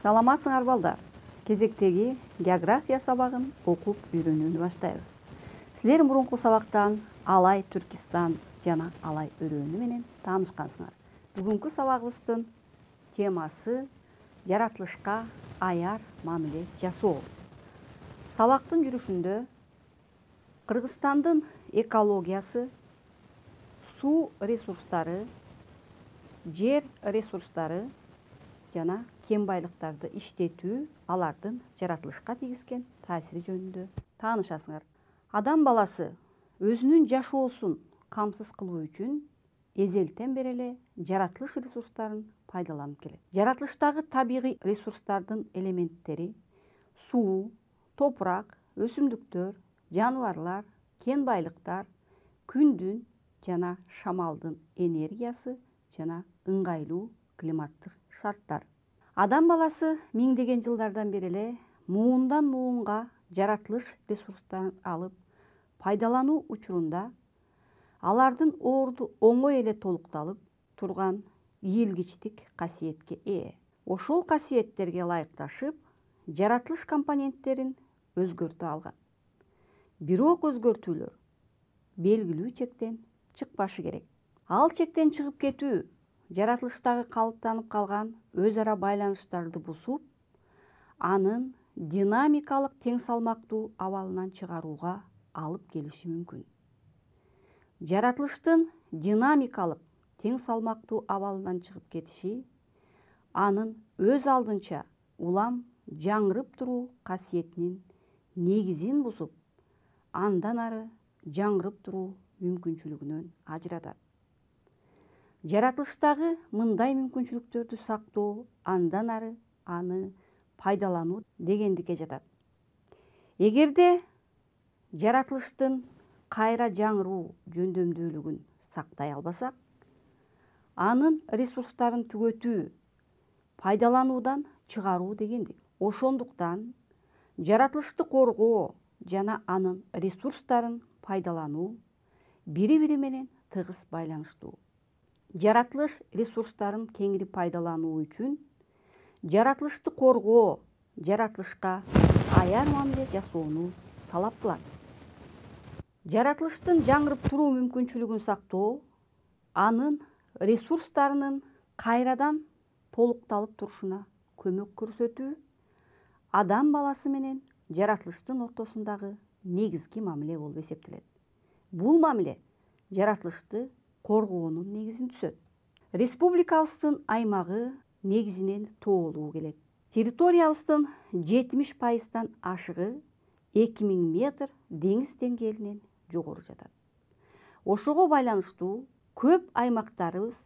Саламатсыңар балдар. Кезектеги география сабагын окуп үйрөнүүнү баштайбыз. Силер мурунку сабактан Алай Түркистан жана Алай өрөөнү менен таанышкансыңар. Бүгүнкү сабагыбыздын темасы жаратылышка аяр мамиле жасоо. Сабактын жүрүшүндө Кыргызстандын экологиясы, суу ресурстары, жер ресурстары жана кен байлыктарды иштетүү, алардын жаратылышка тийгизген таасири жөнүндө таанышасыңар. Адам баласы өзүнүн жашоосун камсыз кылуу үчүн эзелтен бери эле жаратылыш ресурстарын пайдаланып келет. Жаратылыштагы табигый ресурстардын элементтери суу, топурак, өсүмдүктөр, жаныбарлар, кен байлыктар, күндүн жана шамалдын энергиясы жана ыңгайлуу климаттык шарттар. Адам баласы миңдеген жылдардан бери эле муундан муунга жаратылыш ресурстарын алып пайдалануу учурунда алардын орду оңой эле толукталып турган ийилгичтик касиетке ээ. Ошол касиеттерге ылайыкташып жаратылыш компоненттерин өзгөртө алган. Бирок өзгөртүүлөр белгилүү чектен чыкпашы керек. Ал чектен чыгып кетүү жаратылыштагы калыптанып калган өз ара байланыштарды бузуп, анын динамикалык тең салмактуу абалынан чыгарууга алып келиши мүмкүн. Жаратылыштын динамикалык тең салмактуу абалынан чыгып кетиши анын өз алдынча улам жаңырып туруу касиетинин негизин бузуп, андан ары жаңырып туруу мүмкүнчүлүгүнөн ажыратат. Жаратылыштагы мындай мүмкүнчүлүктөрдү сактоо, андан ары аны пайдалануу дегендикке жатат. Эгерде жаратылыштын кайра жаңыруу жөндөмдүүлүгүн сактай албасак, анын ресурстарын түгөтүү, пайдалануудан чыгаруу дегендик. Ошондуктан жаратылышты коргоо жана анын ресурстарын пайдалануу бири-бири менен тыгыз байланыштуу. Жаратылыш ресурстарын кеңири пайдалануу үчүн жаратылышты коргоо, жаратылышка аяр мамиле жасоону талап кылат. Жаратылыштын жаңырып туруу мүмкүнчүлүгүн сактоо, анын ресурстарынын кайрадан толукталып турушуна көмөк көрсөтүү адам баласы менен жаратылыштын ортосундагы негизги мамиле болуп эсептелет. Бул мамиле жаратылышты коргоонун негизин түзөт. Республикабыздын аймагы негизинен тоолуу келет. Территориябыздын 70% ашыгы 2000 метр деңиз деңгээлинен жогору жатат. Ошого байланыштуу көп аймактарыбыз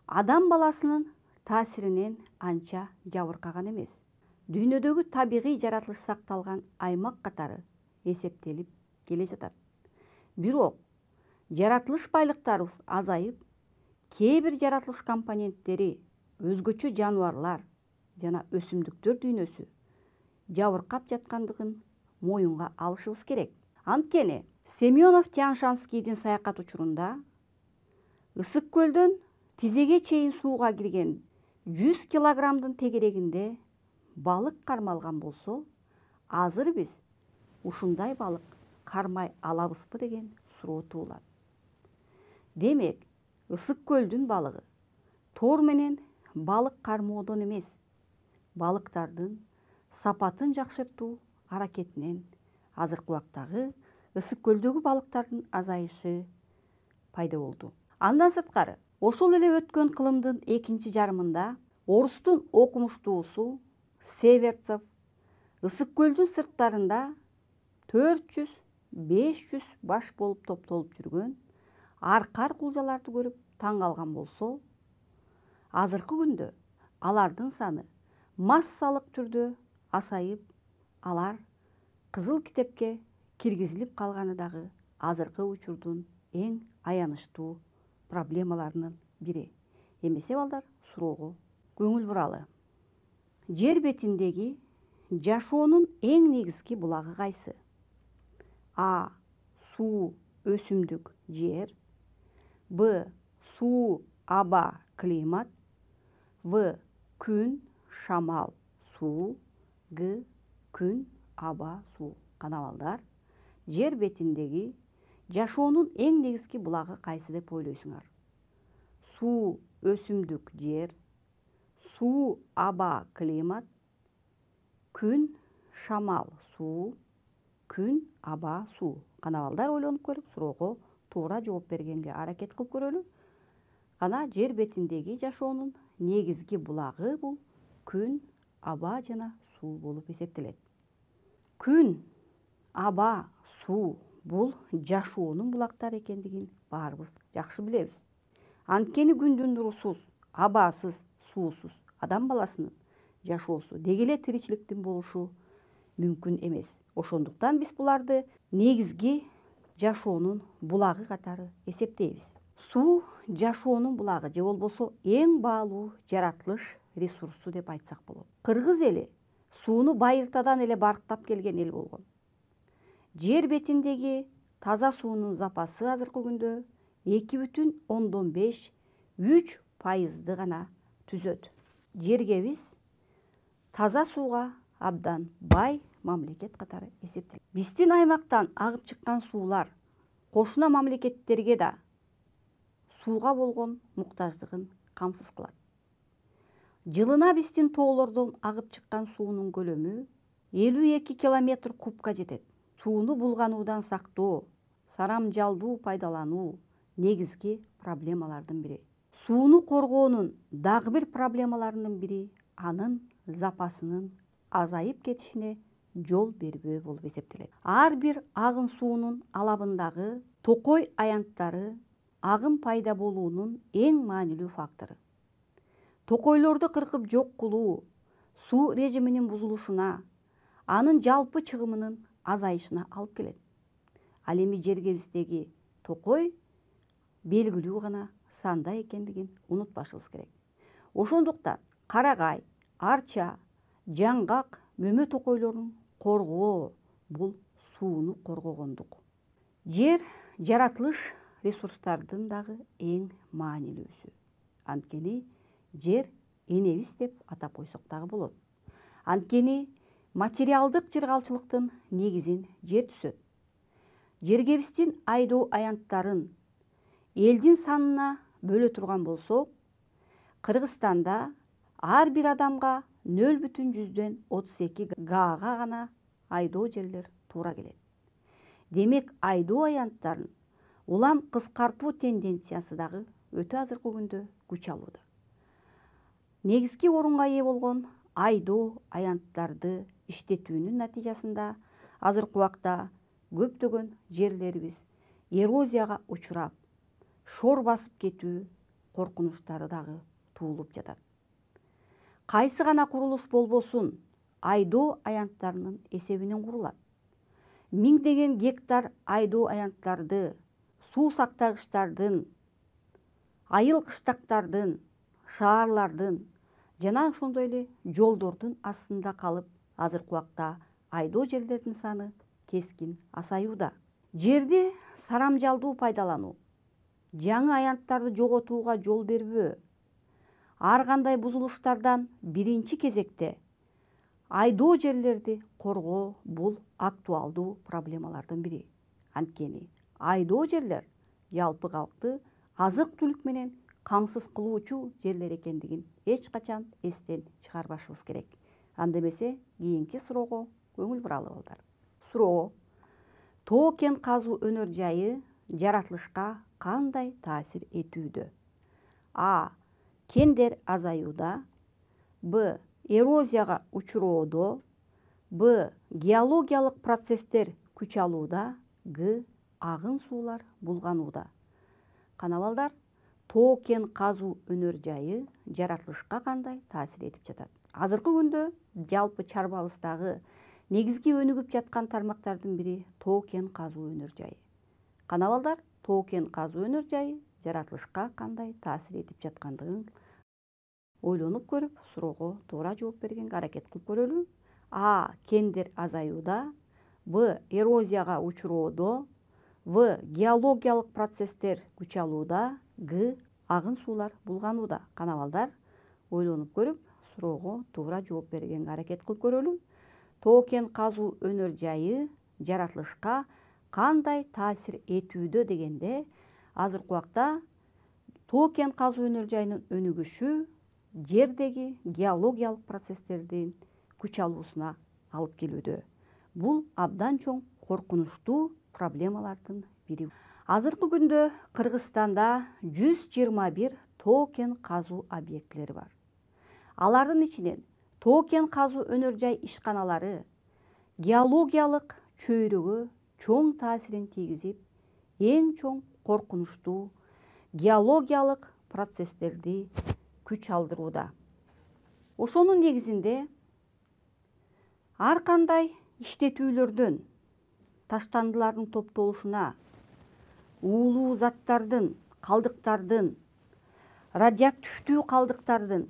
адам баласынын таасиринен анча жабыркаган эмес. Дүйнөдөгү табигый жаратылыш сакталган аймак катары эсептелип келе жатат. Бирок жаратылыш байлыктарыбыз азайып, кээ бир жаратылыш компоненттери, өзгөчө жаныбарлар жана өсүмдүктөр дүйнөсү жабыркап жаткандыгын моюнга алышыбыз керек. Анткени Семенов Тянь-Шанскийдин саякат учурунда Ысык көлдөн тизеге чейин сууга кирген 100 килограммдын тегерегинде балык кармалган болсо, азыр биз ушундай балык кармай алабызбы деген суроо туулат. Демек, Ысык көлдүн балыгы тор менен балык кармоодон эмес, балыктардын сапатын жакшыртуу аракетинен азыркы убактагы Ысык көлдөгү балыктардын азайышы пайда болду. Андан сырткары, ошол эле өткөн кылымдын экинчи жарымында орустун окумуштуусу Северцев Ысык көлдүн сырттарында 400-500 баш болуп топтолуп жүргөн аркар кулжаларды көрүп таң калган болсо, азыркы күндө алардын саны массалык түрдө асайып, алар кызыл китепке киргизилип калганы дагы азыркы учурдун эң аянычтуу проблемаларынын бири. Эмесе балдар, суроого көңүл буралы. Жер бетиндеги жашоонун эң негизги булагы кайсы? А. Суу, өсүмдүк, жер. Б. Суу, аба, климат. В. Күн, шамал, суу, Г күн, аба, суу. Канабалдар, жер бетиндеги жашоонун эң негизги булагы кайсы деп ойлойсуңар? Суу, өсүмдүк, жер, суу, аба, климат, күн, шамал, суу, күн, аба, суу. Канабалдар, ойлонуп көрүп, суроого туура жооп бергенге аракет кылып көрөлү. Кана жер бетиндеги жашоонун негизги булагы бул күн, аба жана суу болуп эсептелет. Күн, аба, суу бул жашоонун булактары экендигин баарыбыз жакшы билебиз. Анткени күндүн нурусуз, абасыз, суусуз адам баласынын жашоосу деги эле тиричиликтин болушу мүмкүн эмес. Ошондуктан биз буларды негизги жашоонун булагы катары эсептейбиз. Суу жашоонун булагы же болбосо эң баалуу жаратылыш ресурсу деп айтсак болот. Кыргыз эли сууну байыртадан эле барктап келген эл болгон. Жер бетиндеги таза суунун запасы азыркы күндө 2,5–3% гана түзөт. Жерге биз таза сууга абдан бай мамлекет катары эсептелет. Биздин аймактан агып чыккан суулар кошуна мамлекеттерге да сууга болгон муктаждыгын камсыз кылат. Жылына биздин тоолордон агып чыккан суунун көлөмү 52 километр кубка жетет. Сууну булгануудан сактоо, сарамжалдуу пайдалануу негизги проблемалардын бири. Сууну коргоонун дагы бир проблемаларынын бири анын запасынын азайып кетишине жол бербөө болуп эсептелет. Ар бир агын суунун алабындагы токой аянттары агым пайда болуунун эң маанилүү фактору. Токойлорду кыркып жок кылуу суу режиминин бузулушуна, анын жалпы чыгымынын азайышына алып келет. Ал эми жергебиздеги токой белгилүү гана санда экендигин унутпашыбыз керек. Ошондуктан карагай, арча, жаңгак, мөмө токойлорун коргоо бул сууну коргогондук. Жер жаратылыш ресурстардын дагы эң маанилүүсү. Анткени жер энебиз деп атап койсок дагы болот. Анткени материалдык жыргалчылыктын негизин жер түзөт. Жергебиздин айдоо аянттарын элдин санына бөлө турган болсок, Кыргызстанда ар бир адамга 0,32 га гана айдоо жерлер туура келет. Демек айдоо аянттарын улам кыскартуу тенденциясы дагы өтө азыркы күндө күч алууда. Негизги орунга ээ болгон айдоо аянттарды иштетүүнүн натыйжасында азыркы убакта көптөгөн жерлерибиз эрозияга учурап, шор басып кетүү коркунучтары дагы туулуп жатат. Кайсы гана курулуш болбосун, айдоо аянттарынын эсебинен курулат. Миңдеген гектар айдоо аянттарды суу сактагычтардын, айыл кыштактардын, шаарлардын жана ошондой эле жолдордун астында калып, азыркы убакта айдоо жерлердин саны кескин азаюуда. Жерди сарамжалдуу пайдалануу, жаңы аянттарды жоготууга жол бербөө, ар кандай бузулуштардан биринчи кезекте айдоо жерлерди коргоо бул актуалдуу проблемалардын бири. Анткени айдоо жерлер жалпы калкты азык түлүк менен камсыз кылуучу жерлер экендигин эч качан эстен чыгарбашыбыз керек. Анда эмесе кийинки суроого көңүл буралы балдар. Суроо: тоо кен казуу өнөр жайы жаратылышка кандай таасир этүүдө? А. Кендер азаюуда. Б. Эрозияга учуроодо. Б. Геологиялык процесстер күч алууда. Г. Агын суулар булганууда. Канабалдар, тоо кен казуу өнөр жайы жаратылышка кандай таасир этип жатат? Азыркы күндө жалпы чарбабыздагы негизги өнүгүп жаткан тармактардын бири тоо кен казуу өнөр жайы. Канабалдар, тоо кен казуу өнөр жайы жаратылышка кандай таасир этип жаткандыгын ойлонуп көрүп, суроого туура жооп бергенге аракет кылып көрөлү. А. Кендер азаюуда. Б. Эрозияга учуроодо. В. Геологиялык процесстер күч алууда. Г. Агын суулар булганууда. Канабалдар, ойлонуп көрүп, суроого туура жооп бергенге аракет кылып көрөлү. Тоо кен казуу өнөр жайы жаратылышка кандай таасир этүүдө дегенде, азыркы убакта тоо кен казуу өнөр жайынын өнүгүшү жердеги геологиялык процесстердин күч алуусуна алып келүүдө. Бул абдан чоң коркунучтуу проблемалардын бири. Азыркы күндө Кыргызстанда 121 тоо кен казуу объектилери бар. Алардын ичинен тоо кен казуу өнөр жай ишканалары геологиялык чөйрөгө чоң таасирин тийгизип, эң чоң коркунучтуу геологиялык процесстерди күч алдырууда. Ошонун негизинде ар кандай иштетүүлөрдөн таштандылардын топтолушуна, уулуу заттардын, калдыктардын, радиоактивдүү калдыктардын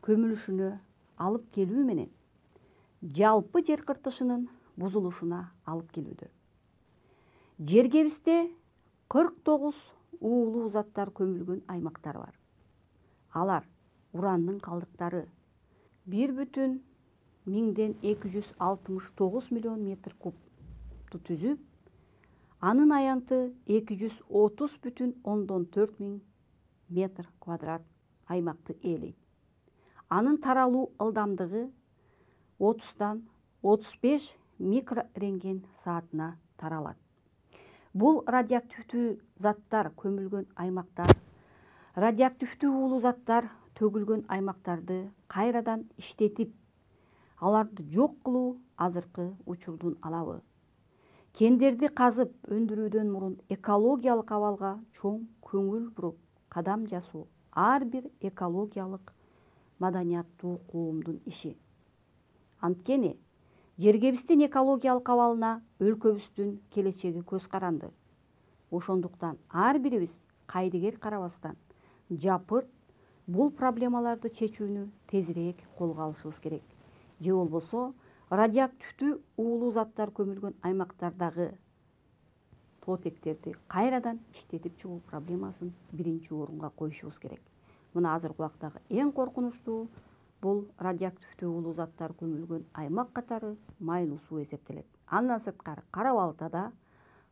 көмүлүшүнө алып келүү менен жалпы жер кыртышынын бузулушуна алып келүүдө. Жергебизде 49 уулуу заттар көмүлгөн аймактар бар. Алар урандын калдыктары 1,269 миллион метр кубту түзүп, анын аянты 230,4 миң метр квадрат аймакты ээлейт. Анын таралуу ылдамдыгы 30-35 микрорентген саатына таралат. Бул радиоактивдүү заттар көмүлгөн аймактар, радиоактивдүү уулуу заттар төгүлгөн аймактарды кайрадан иштетип, аларды жок кылуу азыркы учурдун алабы. Кендерди казып өндүрүүдөн мурун экологиялык абалга чоң көңүл буруп кадам жасоо ар бир экологиялык маданияттуу коомдун иши. Анткени жергебиздин экологиялык абалына өлкөбүздүн келечеги көз каранды. Ошондуктан ар бирибиз кайдыгер карабастан жапырт бул проблемаларды чечүүнү тезирээк колго алышыбыз керек. Же болбосо радиоактивдүү уулуу заттар көмүлгөн аймактардагы тоотектерди кайрадан иштетип чыгуу проблемасын биринчи орунга коюшубуз керек. Мына азыркы убактагы эң коркунучтуу бул радиоактивдүү уулуу заттар көмүлгөн аймак катары Майлуу суу эсептелет. Андан сырткары Кара Балтада,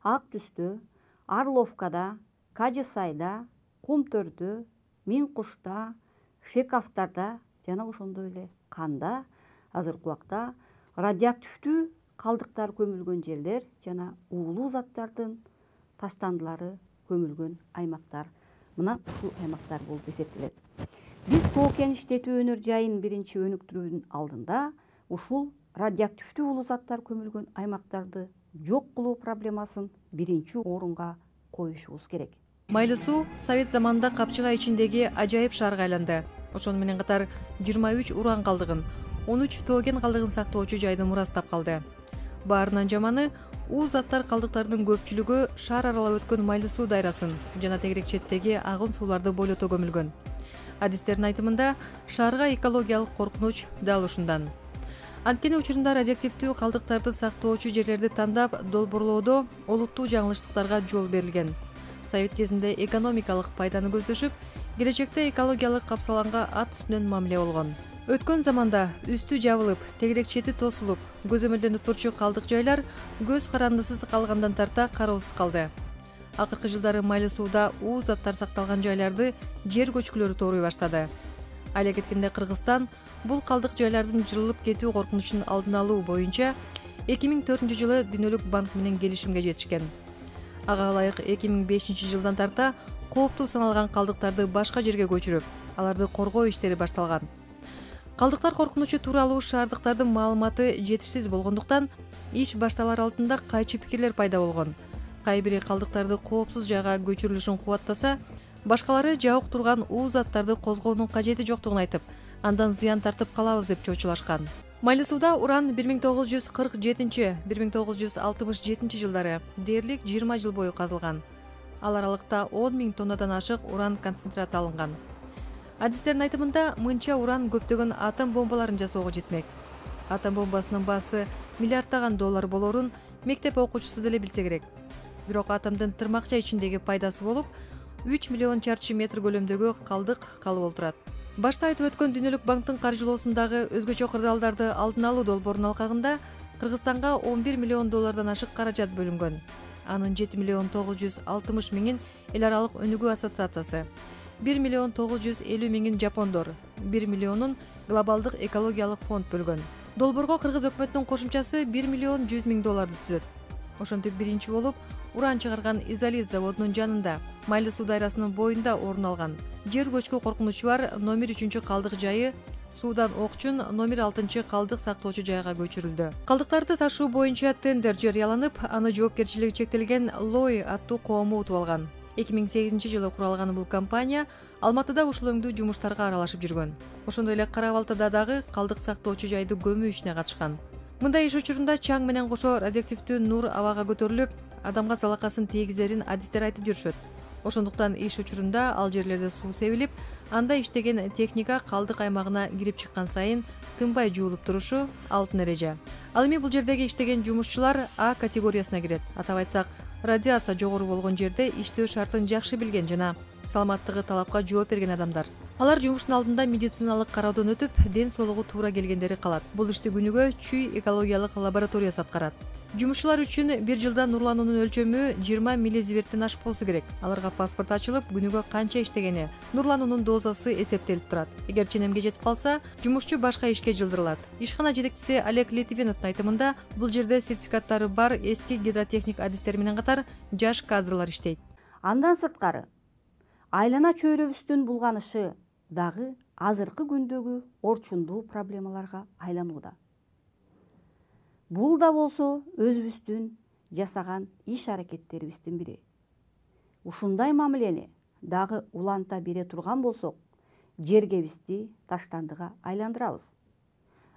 Ак Түстө, Орловкада, Кажы Сайда, Кумтөрдө, Миң Кушта, Шекавтарда жана ошондой эле Канда азыркы убакта радиоактивдүү калдыктар көмүлгөн жерлер жана уулуу заттардын таштандылары көмүлгөн аймактар. Мына ушул аймактар болуп эсептелет. Биз тоо кен иштетүү өнөр жайын биринчи өнүктүрүүнүн алдында ушул радиоактивдүү уулуу заттар көмүлгөн аймактарды жок кылуу проблемасын биринчи орунга коюшубуз керек. Майлуу суу Совет заманында капчыга ичиндеги ажайып шаарга айланды. Ошону менен катар 23 уран калдыгын, 13 тоо кен калдыгын сактоочу жайды мурастап калды. Баарынан жаманы, уу заттар калдыктардын көпчүлүгү шаар аралап өткөн Майлуу суу дайрасын жана тегерек четтеги агын сууларды бойлото көмүлгөн. Адистердин айтымында, шаарга экологиялык коркунуч дал ушундан. Анткени учурунда радиоактивдүү калдыктарды сактоочу жерлерди тандап долбоорлоодо олуттуу жаңылыштыктарга жол берилген. Совет кезинде экономикалык пайданы көздөшүп, келечекте экологиялык капсаланга ат үстүнөн мамиле болгон. Өткөн заманда үстү жабылып, тегерек чети тосулуп, көзөмөлдөнүп турчу калдык жайлар көз карандысыз калгандан тарта кароосуз калды. Акыркы жылдары Майлуу сууда уу заттар сакталган жайларды жер көчкүлөрү тооруй баштады. Айла кеткенде Кыргызстан бул калдык жайлардын жырылып кетүү коркунучун алдын алуу боюнча 2004-жылы Дүйнөлүк банк менен келишимге жетишкен. Ага ылайык 2005 жылдан тарта кооптуу саналган калдыктарды башка жерге көчүрүп, аларды коргоо иштери башталган. Калдыктар коркунучу тууралуу шаардыктардын маалыматы жетишсиз болгондуктан иш башталар алдында кайчы пикирлер пайда болгон. Кай бири калдыктарды коопсуз жайга көчүрүлүшүн кубаттаса, башкалары жабык турган уу заттарды козгоонун кажети жоктугун айтып, андан зыян тартып калабыз деп чочулашкан. Майлуу сууда уран 1947-1967 жылдары дээрлик 20 жыл бою казылган. Ал аралыкта 10 000 тоннадан ашык уран концентраты алынган. Адистердин айтымында, мынча уран көптөгөн атом бомбаларын жасоого жетмек. Атом бомбасынын баасы миллиарддаган доллар болорун мектеп окуучусу деле билсе керек. Бирок атомдун тырмакча ичиндеги пайдасы болуп, 3 миллион чарчы метр көлөмдөгү калдык калып олтурат. Башта айтып өткөн Дүйнөлүк банктын каржылоосундагы өзгөчө кырдаалдарды алдын алуу долбоорунун алкагында Кыргызстанга 11 миллион доллардан ашык каражат бөлүнгөн. Анын 7 миллион 960 миңин эл аралык өнүгүү ассоциациясы, 1 миллион 950 миңин жапондор, 1 миллионун глобалдык экологиялык фонд бөлгөн. Долбоорго кыргыз өкмөтүнүн кошумчасы 1 миллион 100 миң долларды түзөт. Ошентип биринчи болуп уран чыгарган изолит заводунун жанында, Майлы суу дайрасынын боюнда орун алган жер көчкү коркунучу бар номер 3 калдык жайы суудан окчун номер 6 калдык сактоочу жайга көчүрүлдү. Калдыктарды ташуу боюнча тендер жарыяланып, аны жоопкерчилиги чектелген Лой аттуу коому утуп алган. 2008-жылы куралган бул компания Алматыда ушул өңдүү жумуштарга аралашып жүргөн. Ошондой эле Кара Балтада дагы калдык сактоочу жайды көмүү ишине катышкан. Мындай иш учурунда чаң менен кошо радиоактивдүү нур абага көтөрүлүп, адамга залакасын тийгизерин адистер айтып жүрүшөт. Ошондуктан иш учурунда ал жерлерде суу себилип, анда иштеген техника калдык аймагына кирип чыккан сайын тынбай жуулуп турушу алтын эреже. Ал эми бул жердеги иштеген жумушчулар А категориясына кирет. Атап айтсак, радиация жогору болгон жерде иштөө шартын жакшы билген жана саламаттыгы талапка жооп берген адамдар. Алар жумуштун алдында медициналык кароодон өтүп, ден соолугу туура келгендери калат. Бул ишти күнүгө Чүй экологиялык лабораториясы аткарат. Жумушчулар үчүн бир жылда нурлануунун өлчөмү 20 миллизиверттен ашпоосу керек. Аларга паспорт ачылып, күнүгө канча иштегени, нурлануунун дозасы эсептелип турат. Эгер ченемге жетип калса, жумушчу башка ишке жылдырылат. Ишкана жетекчиси Олег Литвиновдун айтымында, бул жерде сертификаттары бар эски гидротехник адистер менен катар жаш кадрлар иштейт. Андан сырткары, айлана чөйрөбүздүн булганышы дагы азыркы күндөгү орчундуу проблемаларга айланууда. Бул да болсо өзүбүздүн жасаган иш аракеттерибиздин бири. Ушундай мамилени дагы уланта бере турган болсок, жергебизди таштандыга айландырабыз.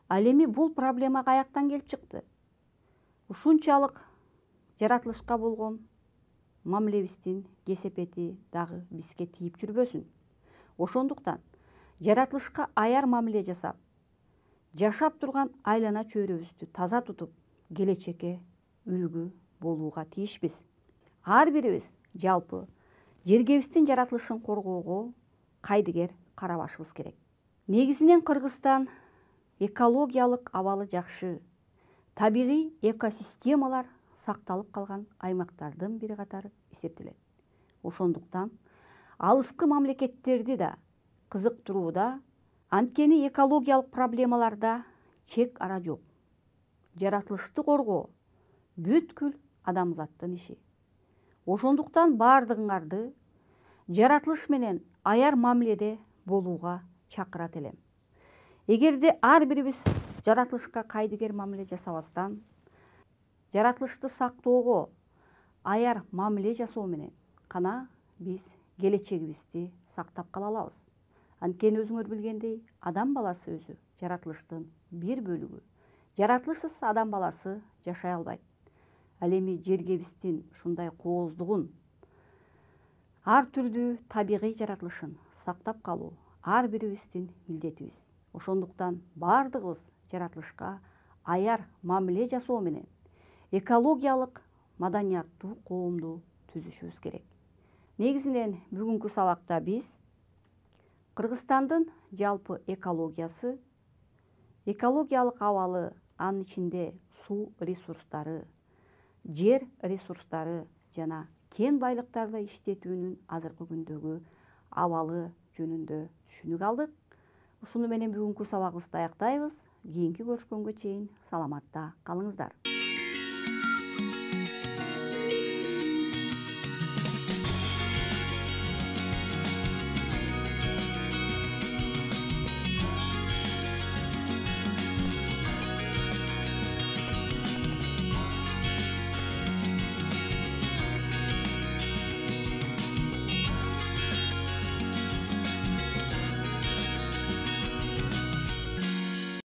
Ал эми бул проблема каяктан келип чыкты? Ушунчалык жаратылышка болгон мамилебиздин кесепети дагы бизге тийип жүрбөсүн. Ошондуктан жаратылышка аяр мамиле жасап, жашап турган айлана чөйрөбүздү таза тутуп, келечекке үлгү болууга тийишпиз. Ар бирибиз жалпы жергебиздин жаратылышын коргоого кайдыгер карабашыбыз керек. Негизинен Кыргызстан экологиялык абалы жакшы, табигый экосистемалар сакталып калган аймактардын бири катары эсептелет. Ошондуктан алыскы мамлекеттерди да кызыктырууда, анткени экологиялык проблемаларда чек ара жок. Жаратылышты коргоо бүткүл адамзаттын иши. Ошондуктан бардыгыңарды жаратылыш менен аяр мамиледе болууга чакырат элем. Эгерде ар бирибиз жаратылышка кайдыгер мамиле жасабастан, жаратылышты сактоого аяр мамиле жасоо менен гана биз келечегибизди сактап кала алабыз. Анткени өзүңөр билгендей, адам баласы өзү жаратылыштын бир бөлүгү. Жаратылышсыз адам баласы жашай албайт. Ал эми жергебиздин ушундай кооздугун, ар түрдүү табигый жаратылышын сактап калуу ар бирибиздин милдетибиз. Ошондуктан бардыгыбыз жаратылышка аяр мамиле жасоо менен экологиялык маданияттуу коомду түзүшүбүз керек. Негизинен бүгүнкү сабакта биз Кыргызстандын жалпы экологиясы, экологиялык абалы, анын ичинде суу ресурстары, жер ресурстары жана кен байлыктарды иштетүүнүн азыркы күндөгү абалы жөнүндө түшүнүк алдык. Ушуну менен бүгүнкү сабагыбызды аяктайбыз. Кийинки көрүшкөнгө чейин саламатта калыңыздар.